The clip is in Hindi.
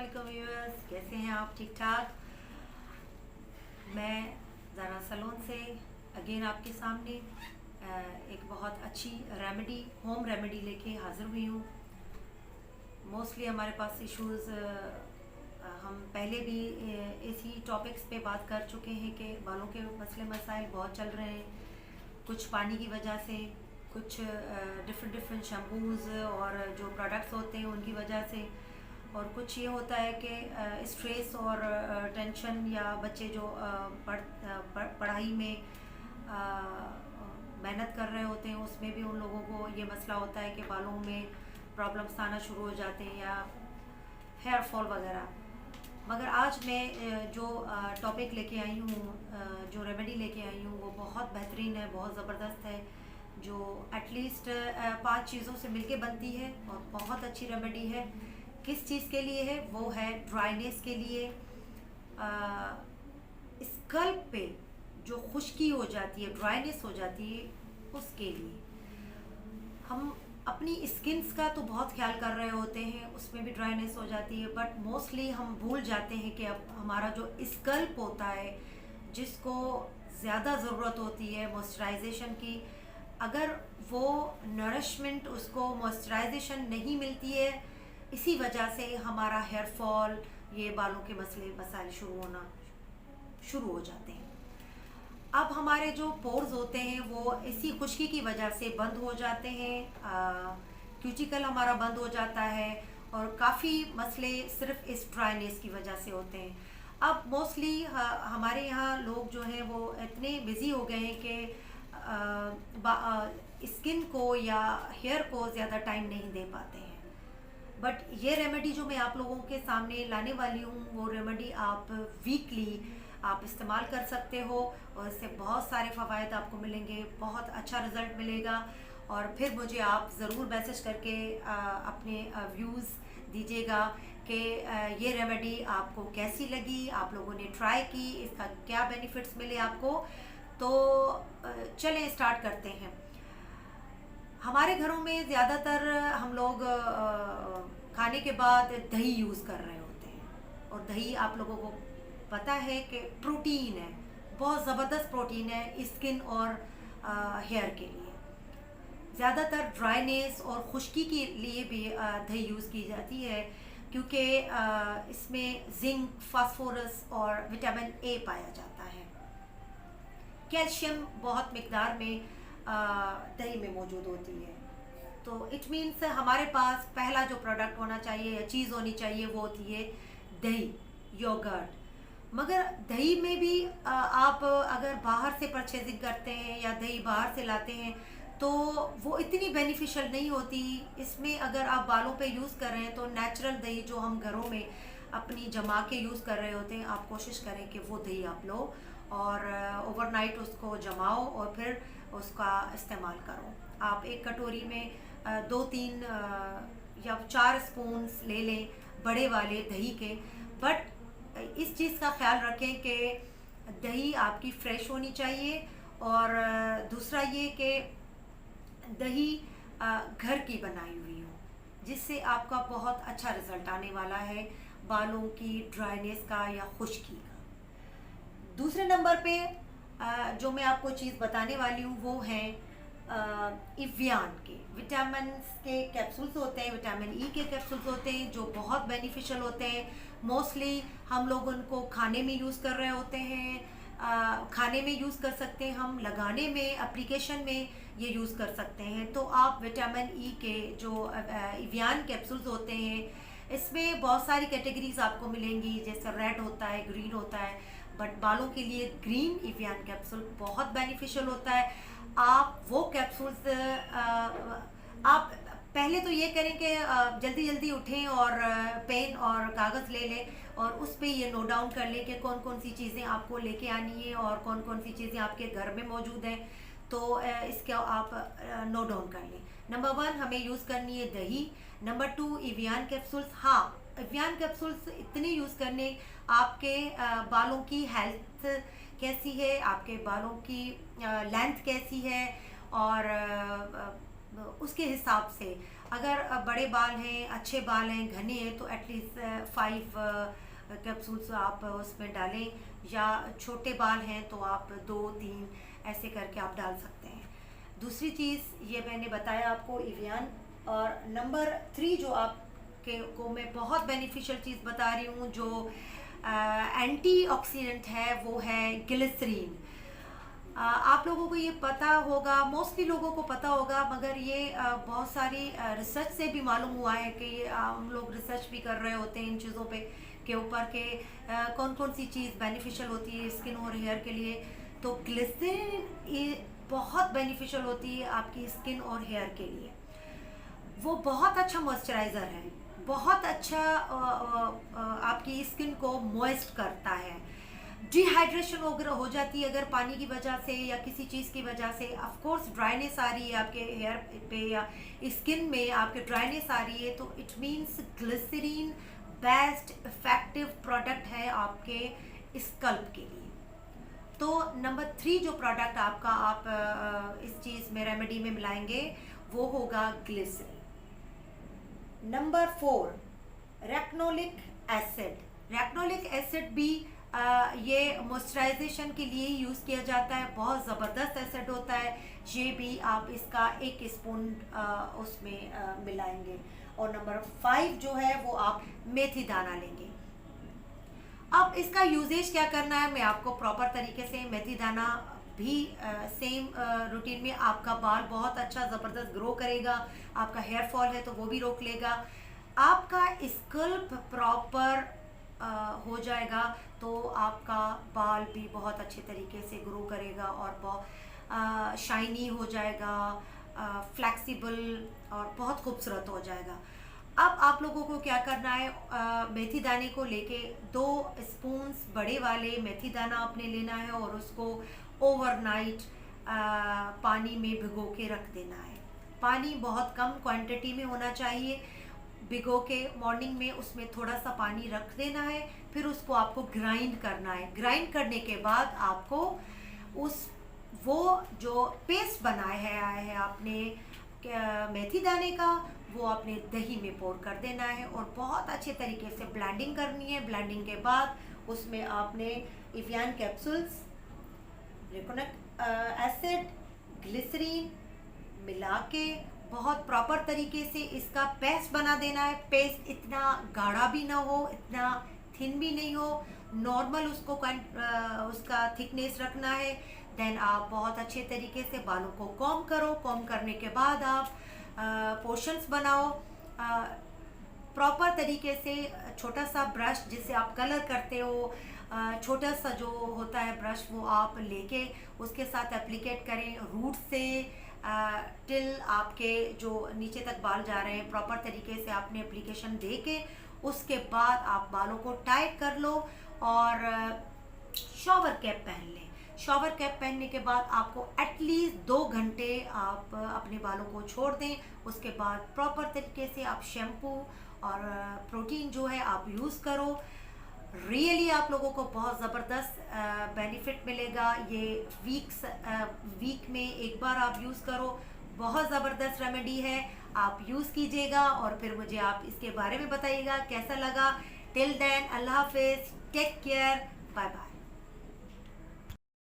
अस्सलामुअलैकुम व्यूअर्स, कैसे हैं आप? ठीक ठाक। मैं ज़रा सलोन से अगेन आपके सामने एक बहुत अच्छी रेमेडी, होम रेमेडी लेके हाज़िर हुई हूँ। मोस्टली हमारे पास इश्यूज़ हम पहले भी इसी टॉपिक्स पे बात कर चुके हैं कि बालों के मसले मसाइल बहुत चल रहे हैं, कुछ पानी की वजह से, कुछ डिफरेंट शैम्पूज़ और जो प्रोडक्ट्स होते हैं उनकी वजह से, और कुछ ये होता है कि स्ट्रेस और टेंशन या बच्चे जो पढ़ाई में मेहनत कर रहे होते हैं उसमें भी उन लोगों को ये मसला होता है कि बालों में प्रॉब्लम्स आना शुरू हो जाते हैं या हेयर फॉल वगैरह। मगर आज मैं जो टॉपिक लेके आई हूँ, जो रेमेडी लेके आई हूँ, वो बहुत बेहतरीन है, बहुत ज़बरदस्त है, जो एटलीस्ट 5 चीज़ों से मिलके बनती है और बहुत अच्छी रेमेडी है। किस चीज़ के लिए है? वो है ड्राइनेस के लिए। स्कल्प पे जो खुश्की हो जाती है, ड्राइनेस हो जाती है, उसके लिए। हम अपनी स्किन्स का तो बहुत ख्याल कर रहे होते हैं, उसमें भी ड्राइनेस हो जाती है, बट मोस्टली हम भूल जाते हैं कि अब हमारा जो स्कल्प होता है, जिसको ज़्यादा ज़रूरत होती है मॉइस्चराइजेशन की, अगर वो नरिशमेंट, उसको मॉइस्चराइजेशन नहीं मिलती है, इसी वजह से हमारा हेयर फॉल, ये बालों के मसले मसाइल शुरू हो जाते हैं। अब हमारे जो पोर्स होते हैं वो इसी खुश्की की वजह से बंद हो जाते हैं, क्यूटिकल हमारा बंद हो जाता है, और काफ़ी मसले सिर्फ इस ड्राइनेस की वजह से होते हैं। अब मोस्टली हमारे यहाँ लोग जो हैं वो इतने बिज़ी हो गए हैं कि स्किन को या हेयर को ज़्यादा टाइम नहीं दे पाते हैं। बट ये रेमेडी जो मैं आप लोगों के सामने लाने वाली हूँ, वो रेमेडी आप वीकली आप इस्तेमाल कर सकते हो और इससे बहुत सारे फ़वाइद आपको मिलेंगे, बहुत अच्छा रिज़ल्ट मिलेगा। और फिर मुझे आप ज़रूर मैसेज करके अपने व्यूज़ दीजिएगा कि ये रेमेडी आपको कैसी लगी, आप लोगों ने ट्राई की, इसका क्या बेनिफिट्स मिले आपको। तो चलें स्टार्ट करते हैं। हमारे घरों में ज़्यादातर हम लोग खाने के बाद दही यूज़ कर रहे होते हैं, और दही आप लोगों को पता है कि प्रोटीन है, बहुत ज़बरदस्त प्रोटीन है स्किन और हेयर के लिए। ज़्यादातर ड्राइनेस और खुश्की के लिए भी दही यूज़ की जाती है, क्योंकि इसमें जिंक, फास्फोरस और विटामिन ए पाया जाता है। कैल्शियम बहुत मिकदार में दही में मौजूद होती है। तो इट मीन्स हमारे पास पहला जो प्रोडक्ट होना चाहिए या चीज़ होनी चाहिए वो होती है दही, योगर्ट। मगर दही में भी आप अगर बाहर से परचेजिंग करते हैं या दही बाहर से लाते हैं तो वो इतनी बेनिफिशियल नहीं होती। इसमें अगर आप बालों पे यूज़ कर रहे हैं तो नेचुरल दही जो हम घरों में अपनी जमा के यूज़ कर रहे होते हैं, आप कोशिश करें कि वो दही आप लो और ओवरनाइट उसको जमाओ और फिर उसका इस्तेमाल करो। आप एक कटोरी में 2-3 या 4 स्पून्स ले लें बड़े वाले दही के। बट इस चीज़ का ख्याल रखें कि दही आपकी फ़्रेश होनी चाहिए, और दूसरा ये कि दही घर की बनाई हुई हो, जिससे आपका बहुत अच्छा रिज़ल्ट आने वाला है बालों की ड्राइनेस का या खुश्की का। दूसरे नंबर पे जो मैं आपको चीज़ बताने वाली हूँ वो है इवियान के विटामिन के कैप्सूल्स होते हैं, विटामिन ई के कैप्सूल्स होते हैं, जो बहुत बेनिफिशियल होते हैं। मोस्टली हम लोग उनको खाने में यूज़ कर रहे होते हैं, खाने में यूज़ कर सकते हैं, हम लगाने में, एप्लीकेशन में ये यूज़ कर सकते हैं। तो आप विटामिन ई के जो इवियान कैप्सूल्स होते हैं, इसमें बहुत सारी कैटेगरीज आपको मिलेंगी, जैसे रेड होता है, ग्रीन होता है, बट बालों के लिए ग्रीन इवियान कैप्सूल बहुत बेनिफिशियल होता है। आप वो कैप्सूल्स आप पहले तो ये करें कि जल्दी जल्दी उठें और पेन और कागज़ ले लें और उस पे ये नोट डाउन कर लें कि कौन कौन सी चीज़ें आपको लेके आनी है और कौन कौन सी चीज़ें आपके घर में मौजूद हैं। तो इसका आप नोट डाउन कर लें। नंबर 1 हमें यूज़ करनी है दही। Number 2 Evion capsules. हाँ, इवियान कैप्सूल्स इतने यूज़ करने, आपके बालों की हेल्थ कैसी है, आपके बालों की लेंथ कैसी है, और उसके हिसाब से, अगर बड़े बाल हैं, अच्छे बाल हैं, घने हैं, तो एटलीस्ट 5 कैप्सूल्स आप उसमें डालें, या छोटे बाल हैं तो आप 2-3 ऐसे करके आप डाल सकते हैं। दूसरी चीज़ ये मैंने बताया आपको इवियान। और नंबर 3 जो आपके को मैं बहुत बेनिफिशियल चीज़ बता रही हूँ, जो एंटीऑक्सीडेंट है, वो है ग्लिसरीन। आप लोगों को ये पता होगा, मोस्टली लोगों को पता होगा, मगर ये बहुत सारी रिसर्च से भी मालूम हुआ है कि हम लोग रिसर्च भी कर रहे होते हैं इन चीज़ों पे के ऊपर के कौन कौन सी चीज़ बेनिफिशियल होती है स्किन और हेयर के लिए। तो ग्लिसरीन ये बहुत बेनिफिशियल होती है आपकी स्किन और हेयर के लिए। वो बहुत अच्छा मॉइस्चराइज़र है, बहुत अच्छा आपकी स्किन को मॉइस्ट करता है। डिहाइड्रेशन वगैरह हो जाती है अगर पानी की वजह से या किसी चीज़ की वजह से, ऑफ कोर्स ड्राइनेस आ रही है आपके हेयर पे या स्किन में आपके ड्राइनेस आ रही है, तो it means glycerin best effective product है आपके स्कल्प के लिए। तो नंबर 3 जो प्रोडक्ट आपका आप इस चीज़ में रेमेडी में मिलाएंगे वो होगा glycerine. Number 4 ricinoleic acid. Ricinoleic acid भी ये मॉइस्चराइजेशन के लिए यूज़ किया जाता है, बहुत ज़बरदस्त एसिड होता है। ये भी आप इसका 1 स्पून उसमें मिलाएंगे। और नंबर 5 जो है वो आप मेथी दाना लेंगे। अब इसका यूजेज क्या करना है मैं आपको प्रॉपर तरीके से, मेथी दाना भी सेम रूटीन में आपका बाल बहुत अच्छा ज़बरदस्त ग्रो करेगा, आपका हेयर फॉल है तो वो भी रोक लेगा, आपका स्कल्प प्रॉपर हो जाएगा, तो आपका बाल भी बहुत अच्छे तरीके से ग्रो करेगा और बहुत शाइनी हो जाएगा, फ्लेक्सिबल और बहुत खूबसूरत हो जाएगा। अब आप लोगों को क्या करना है, मेथी दाने को लेके 2 स्पून्स बड़े वाले मेथी दाना आपने लेना है और उसको ओवरनाइट पानी में भिगो के रख देना है। पानी बहुत कम क्वांटिटी में होना चाहिए, भिगो के मॉर्निंग में उसमें थोड़ा सा पानी रख देना है, फिर उसको आपको ग्राइंड करना है। ग्राइंड करने के बाद आपको वो जो पेस्ट बनाया है आपने मेथी दाने का, वो आपने दही में पोर कर देना है और बहुत अच्छे तरीके से ब्लेंडिंग करनी है। ब्लेंडिंग के बाद उसमें आपने इवियान कैप्सूल्स, रेकोनिक एसिड, ग्लिसरीन मिला के बहुत प्रॉपर तरीके से इसका पेस्ट बना देना है। पेस्ट इतना गाढ़ा भी ना हो, इतना थिन भी नहीं हो, नॉर्मल उसको उसका थिकनेस रखना है। देन आप बहुत अच्छे तरीके से बालों को कॉम्ब करो। कॉम्ब करने के बाद आप पोर्शंस बनाओ प्रॉपर तरीके से। छोटा सा ब्रश जिससे आप कलर करते हो, छोटा सा जो होता है ब्रश, वो आप लेके उसके साथ एप्लीकेट करें रूट से टिल आपके जो नीचे तक बाल जा रहे हैं। प्रॉपर तरीके से आपने एप्लीकेशन दे के उसके बाद आप बालों को टाइट कर लो और शॉवर कैप पहन लें। शॉवर कैप पहनने के बाद आपको एटलीस्ट 2 घंटे आप अपने बालों को छोड़ दें। उसके बाद प्रॉपर तरीके से आप शैम्पू और प्रोटीन जो है आप यूज़ करो। रियली आप लोगों को बहुत ज़बरदस्त बेनिफिट मिलेगा। ये वीक में एक बार आप यूज़ करो, बहुत ज़बरदस्त रेमेडी है, आप यूज़ कीजिएगा और फिर मुझे आप इसके बारे में बताइएगा कैसा लगा। टिल देन अल्लाह हाफिज़, टेक केयर, बाय बाय।